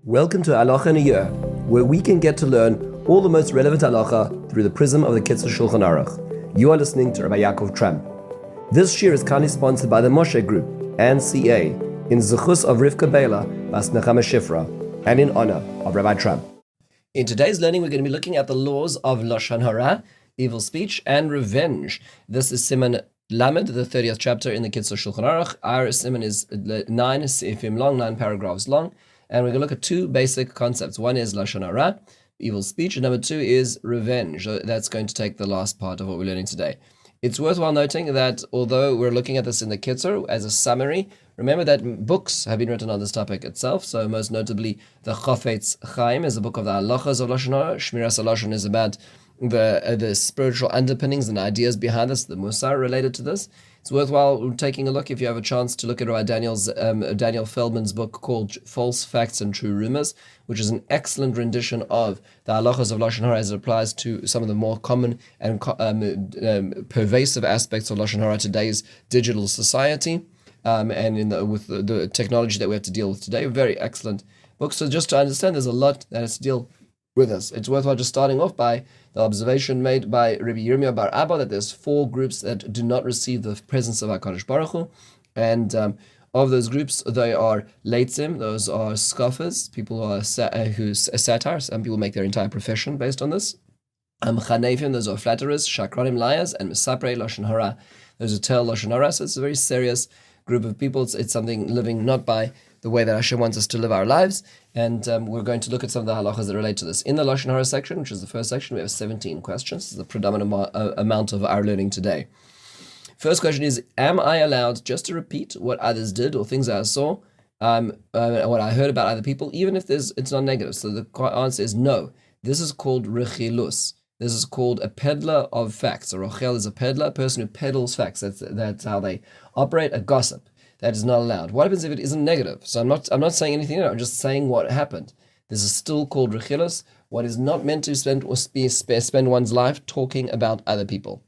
Welcome to Halacha in a Year, where we can get to learn all the most relevant halacha through the prism of the Kitzur Shulchan Aruch. You are listening to Rabbi Ya'akov Trump. This year is kindly sponsored by the Moshe Group and CA in zechus of Rivka Biela, bas נחמה שיפרה, and in honor of Rabbi Trump. In today's learning, we're going to be looking at the laws of Lashon Hara, evil speech, and revenge. This is Siman Lamed, the 30th chapter in the Kitzur Shulchan Aruch. Our Siman is 9 seifim long, 9 paragraphs long. And we're going to look at two basic concepts. One is Lashon Hara, evil speech, and number two is revenge. That's going to take the last part of what we're learning today. It's worthwhile noting that although we're looking at this in the Kitzur as a summary, remember that books have been written on this topic itself. So most notably, the Chafetz Chaim is a book of the halachas of Lashon Hara. Shmiras Lashon is about the spiritual underpinnings and ideas behind this, the musar related to this. It's worthwhile taking a look, if you have a chance, to look at Rabbi Daniel Feldman's book called False Facts and True Rumors, which is an excellent rendition of the halachas of Lashon Hara as it applies to some of the more common and pervasive aspects of Lashon Hara today's digital society, and with the technology that we have to deal with today. Very excellent book. So just to understand, there's a lot that has to deal with us. It's worthwhile just starting off by the observation made by Rabbi Yirmiyah bar Abba that there's 4 groups that do not receive the presence of HaKadosh Baruch Hu, and of those groups, they are leitzim, those are scoffers, people who are satire. Some people make their entire profession based on this. Chanefim, those are flatterers, shakranim, liars, and mesaprei Lashon Hara, those who tell Lashon Hara. So it's a very serious group of people. It's something living not by the way that Hashem wants us to live our lives, and we're going to look at some of the halachas that relate to this. In the Lashon Hara section, which is the first section, we have 17 questions. This is the predominant amount of our learning today. First question is, am I allowed just to repeat what others did or things that I saw, what I heard about other people, even if it's not negative? So the answer is no. This is called rechilus. This is called a peddler of facts. A rochel is a peddler, a person who peddles facts. That's how they operate, a gossip. That is not allowed. What happens if it isn't negative? So I'm not saying anything new. I'm just saying what happened. This is still called rechilus. What is not meant to spend one's life talking about other people.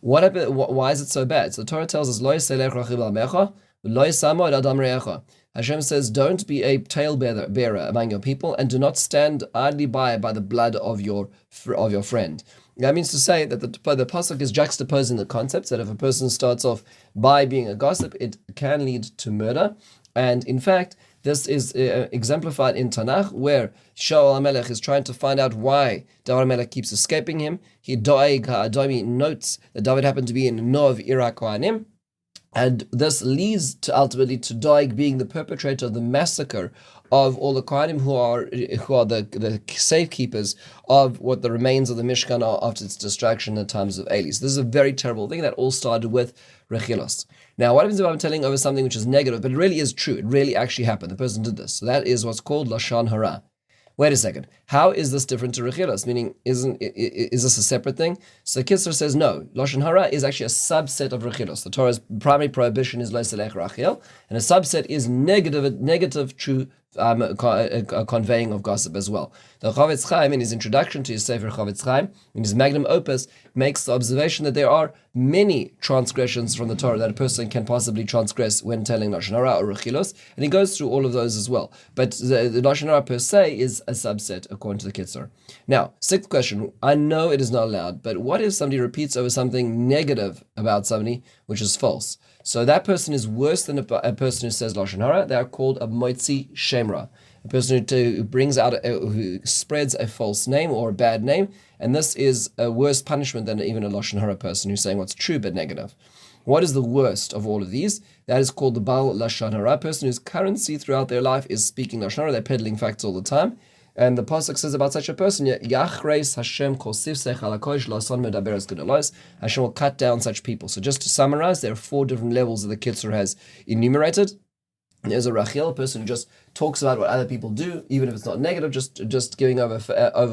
What happened? Why is it so bad? So the Torah tells us, Lo yiselech rachil al mecha, lo yisamo et adam re'echa. Hashem says, don't be a talebearer among your people, and do not stand idly by the blood of your friend. That means to say that the pasuk is juxtaposing the concepts that if a person starts off by being a gossip, it can lead to murder. And in fact, this is exemplified in Tanakh, where Shaul HaMelech is trying to find out why David HaMelech keeps escaping him. Doeg HaAdomi notes that David happened to be in Nov Ira Kohanim, and this leads ultimately to Doeg being the perpetrator of the massacre of all the Kohanim who are the safekeepers of what the remains of the Mishkan are after its destruction in the times of Eli. So this is a very terrible thing that all started with rechilos. Now, what happens if I'm telling over something which is negative, but it really is true? It really actually happened. The person did this. So that is what's called Lashon Hara. Wait a second. How is this different to rechilos? Meaning, is this a separate thing? So Kitzur says no. Lashon Hara is actually a subset of rechilos. The Torah's primary prohibition is lo yiselech rachil, and a subset is negative true conveying of gossip as well. The Chafetz Chaim, in his introduction to his Sefer Chafetz Chaim, in his magnum opus, makes the observation that there are many transgressions from the Torah that a person can possibly transgress when telling Lashon Hara or rechilos, and he goes through all of those as well. But the Lashon Hara per se is a subset according to the Kitzur. Now, sixth question, I know it is not allowed, but what if somebody repeats over something negative about somebody which is false? So that person is worse than a person who says Lashon Hara. They are called a motzi shemra, a person who brings out, who spreads a false name or a bad name, and this is a worse punishment than even a Lashon Hara person who's saying what's true but negative. What is the worst of all of these? That is called the Baal Lashon Hara, a person whose currency throughout their life is speaking Lashon Hara. They're peddling facts all the time. And the pasuk says about such a person, Yachreis Hashem kosif sechal hakodesh lason medaberes gedolos. Hashem will cut down such people. So just to summarize, there are 4 different levels that the Kitzur has enumerated. There's a rachil, a person who just talks about what other people do, even if it's not negative, just giving over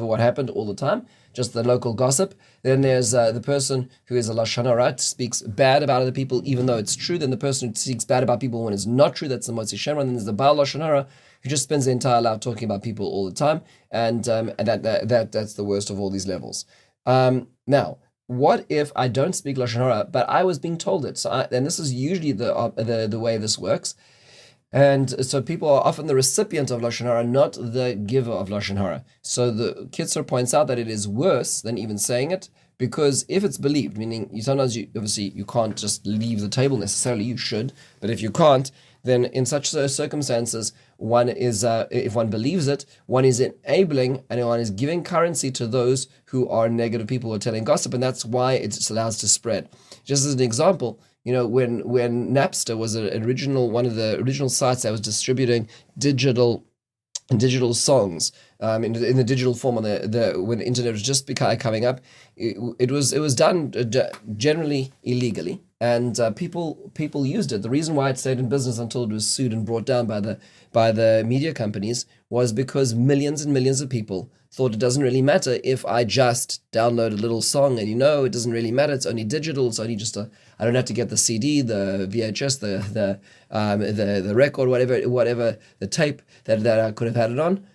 what happened all the time, just the local gossip. Then there's the person who is a Lashon Hara, speaks bad about other people, even though it's true. Then the person who speaks bad about people when it's not true, that's the Motzi Shemra. And then there's the Baal Lashon Hara, who just spends the entire life talking about people all the time, and that's the worst of all these levels. Now, what if I don't speak Lashon Hara, but I was being told it? And this is usually the way this works. And so people are often the recipient of Lashon Hara, not the giver of Lashon Hara. So the Kitzur points out that it is worse than even saying it, because if it's believed, meaning sometimes you can't just leave the table necessarily, you should, but if you can't, then in such circumstances, one is, if one believes it, one is enabling and one is giving currency to those who are negative people who are telling gossip, and that's why it allows to spread. Just as an example, when Napster was one of the original sites that was distributing digital songs in the digital form on when the internet was just coming up, it was done generally illegally, and people used it. The reason why it stayed in business until it was sued and brought down by the media companies was because millions and millions of people thought it doesn't really matter if I just download a little song, and it doesn't really matter. It's only digital. It's only just I don't have to get the CD, the VHS, the record, whatever the tape that I could have had it on.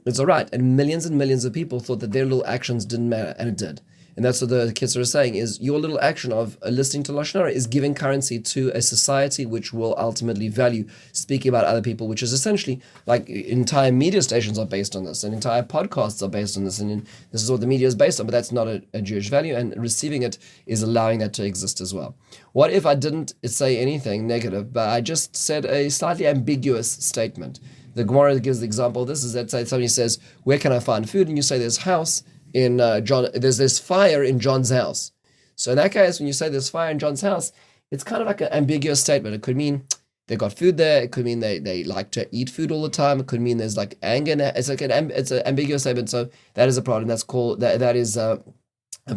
It's all right. And millions of people thought that their little actions didn't matter, and it did. And that's what the Kitzur is saying, is your little action of listening to Lashon Hara is giving currency to a society which will ultimately value speaking about other people, which is essentially like entire media stations are based on this, and entire podcasts are based on this, and this is what the media is based on, but that's not a Jewish value, and receiving it is allowing that to exist as well. What if I didn't say anything negative, but I just said a slightly ambiguous statement? The Gemara gives the example of this is that somebody says, where can I find food? And you say there's house in John, there's fire in John's house. So in that case, when you say there's fire in John's house, it's kind of like an ambiguous statement. It could mean they got food there. It could mean they like to eat food all the time. It could mean there's like anger. It's like it's an ambiguous statement. So that is a problem. That's called that is a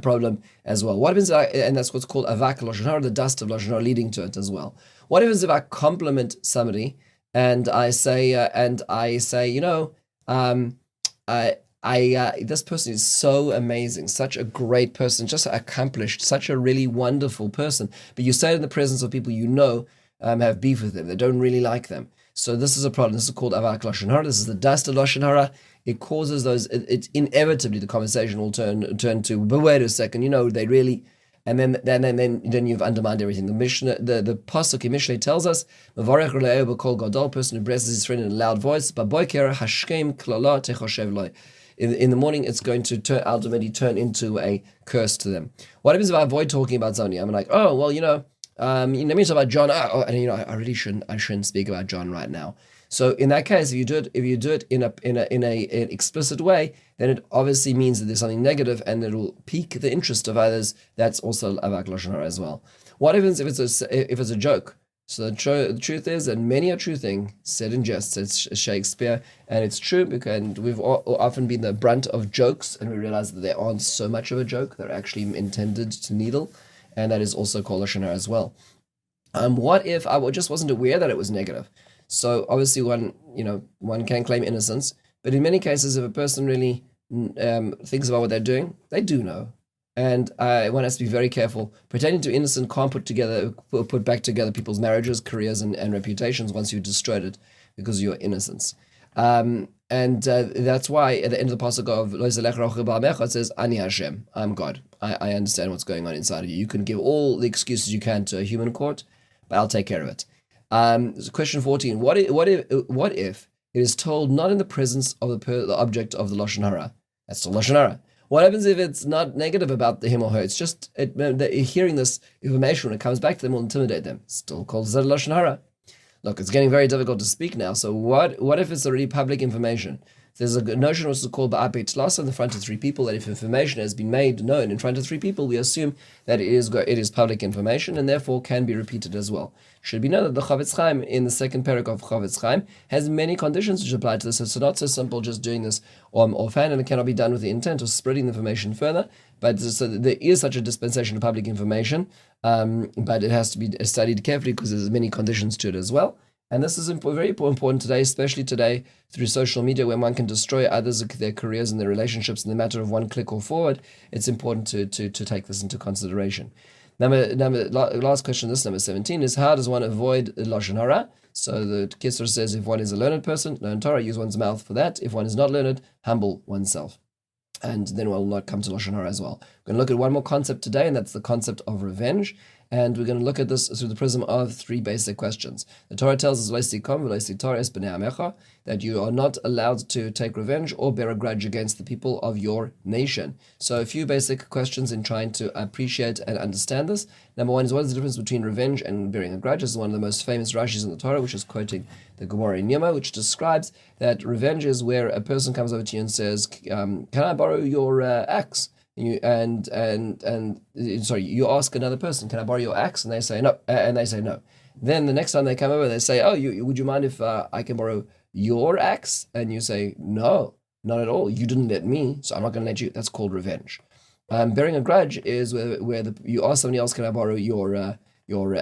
problem as well. What happens? And that's what's called avak Lashon Hara, the dust of Lashon Hara leading to it as well. What happens if I compliment somebody and I say this person is so amazing, such a great person, just accomplished, such a really wonderful person. But you say it in the presence of people have beef with them. They don't really like them. So this is a problem. This is called avak Lashon Hara. This is the dust of Lashon Hara. It causes those. It inevitably the conversation will turn to. But wait a second. They really. And then you've undermined everything. The Mishnah, the pasuk in Mishnah tells us, "Mevarech re'ehu b'kol gadol," person who blesses his friend in a loud voice. B'boker hashkem klala techoshev lo. In the morning, it's going to ultimately turn into a curse to them. What happens if I avoid talking about somebody? I'm like, oh well, let me talk about John. I really shouldn't speak about John right now. So in that case, if you do it in an explicit way, then it obviously means that there's something negative, and it will pique the interest of others. That's also avak Lashon Hara as well. What happens if it's a joke? So the truth is that many a true thing said in jest. It's Shakespeare, and it's true because we've often been the brunt of jokes, and we realize that they aren't so much of a joke. They're actually intended to needle, and that is also called Lashon Hara as well. What if I just wasn't aware that it was negative? So obviously one can claim innocence, but in many cases, if a person really thinks about what they're doing, they do know. And one has to be very careful. Pretending to be innocent can't put back together people's marriages, careers, and reputations once you've destroyed it because of your innocence. And that's why at the end of the pasuk of Lo Yisaleich Rocha Ba'amecha it says, Ani Hashem, I'm God. I understand what's going on inside of you. You can give all the excuses you can to a human court, but I'll take care of it. Question 14. What if it is told not in the presence of the object of the Lashon Hara? That's still Lashon Hara. What happens if it's not negative about him or her? It's just hearing this information when it comes back to them will intimidate them. Still called Lashon Hara. Look, it's getting very difficult to speak now. So what if it's already public information? There's a notion which is called ba'apei tlasa in the front of three people, that if information has been made known in front of three people, we assume that it is public information and therefore can be repeated as well. Should be known that the Chavetz Chaim in the second parak of Chavetz Chaim has many conditions which apply to this. So it's not so simple just doing this offhand, and it cannot be done with the intent of spreading the information further. But so there is such a dispensation of public information, but it has to be studied carefully because there's many conditions to it as well. And this is very important today, especially today through social media, where one can destroy others, their careers and their relationships in the matter of one click or forward. It's important to take this into consideration. Last question, number 17, is how does one avoid Lashon Hara? So the Kitzur says if one is a learned person, learn Torah, use one's mouth for that. If one is not learned, humble oneself. And then one will not come to Lashon Hara as well. We're going to look at one more concept today, and that's the concept of revenge. And we're going to look at this through the prism of three basic questions. The Torah tells us that you are not allowed to take revenge or bear a grudge against the people of your nation. So a few basic questions in trying to appreciate and understand this. Number one is, what is the difference between revenge and bearing a grudge? This is one of the most famous Rashis in the Torah, which is quoting the Gemara in Yoma, which describes that revenge is where a person comes over to you and says, can I borrow your axe? You ask another person, can I borrow your axe? And they say no. Then the next time they come over, they say, would you mind if I can borrow your axe? And you say, no, not at all. You didn't let me, so I'm not going to let you. That's called revenge. Bearing a grudge is where you ask somebody else, can I borrow your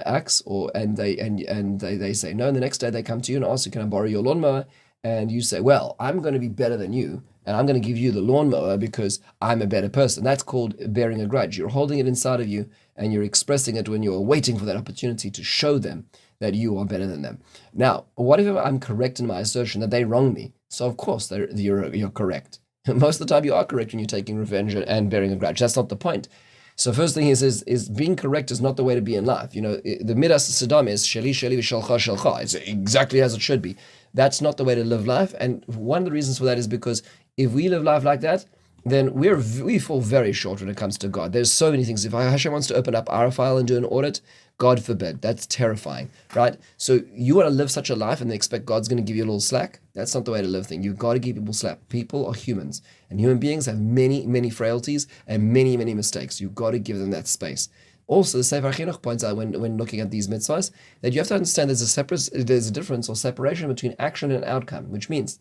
axe? And they say no. And the next day they come to you and ask you, can I borrow your lawnmower? And you say, well, I'm going to be better than you, and I'm going to give you the lawnmower because I'm a better person. That's called bearing a grudge. You're holding it inside of you, and you're expressing it when you're waiting for that opportunity to show them that you are better than them. Now, what if I'm correct in my assertion that they wronged me? So of course you're correct. Most of the time you are correct when you're taking revenge and bearing a grudge. That's not the point. So first thing is being correct is not the way to be in life. The Midas Saddam is sheli sheli v'shalcha shalcha. It's exactly as it should be. That's not the way to live life. And one of the reasons for that is because if we live life like that, then we fall very short when it comes to God. There's so many things. If Hashem wants to open up our file and do an audit, God forbid. That's terrifying, right? So you want to live such a life and expect God's going to give you a little slack? That's not the way to live things. You've got to give people slack. People are humans, and human beings have many, many frailties and many, many mistakes. You've got to give them that space. Also, the Sefer Chinuch points out when looking at these mitzvahs that you have to understand there's a difference or separation between action and outcome, which means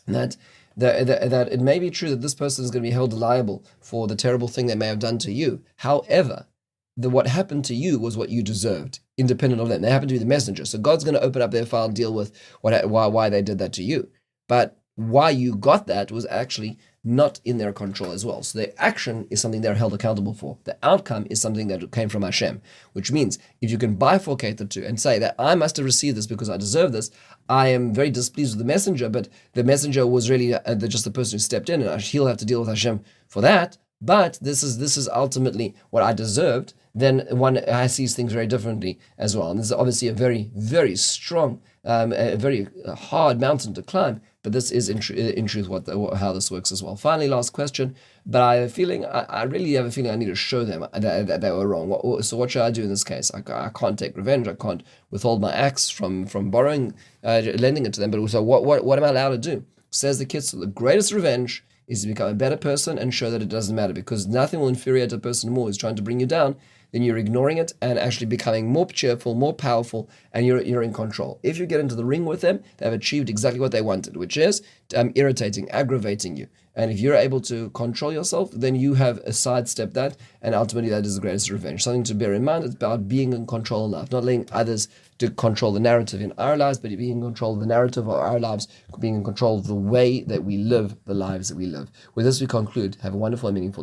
that it may be true that this person is going to be held liable for the terrible thing they may have done to you. However, what happened to you was what you deserved, independent of them. They happen to be the messenger. So God's going to open up their file and deal with why they did that to you. But why you got that was actually not in their control as well. So their action is something they're held accountable for. The outcome is something that came from Hashem, which means if you can bifurcate the two and say that I must have received this because I deserve this, I am very displeased with the messenger, but the messenger was really just the person who stepped in, and he'll have to deal with Hashem for that. But this is ultimately what I deserved. Then one sees things very differently as well. And this is obviously a very, very strong, a very hard mountain to climb. But this is in truth how this works as well. Finally, last question. But I really have a feeling I need to show them that they were wrong. So what should I do in this case? I can't take revenge. I can't withhold my axe from borrowing, lending it to them. But also, what am I allowed to do? Says the Kitzur, the greatest revenge is to become a better person and show that it doesn't matter, because nothing will infuriate a person more who's trying to bring you down than you're ignoring it and actually becoming more cheerful, more powerful, and you're in control. If you get into the ring with them, they've achieved exactly what they wanted, which is irritating, aggravating you. And if you're able to control yourself, then you have sidestepped that, and ultimately that is the greatest revenge. Something to bear in mind. It's about being in control of life, not letting others to control the narrative in our lives, but being in control of the narrative of our lives, being in control of the way that we live the lives that we live. With this, we conclude. Have a wonderful and meaningful day.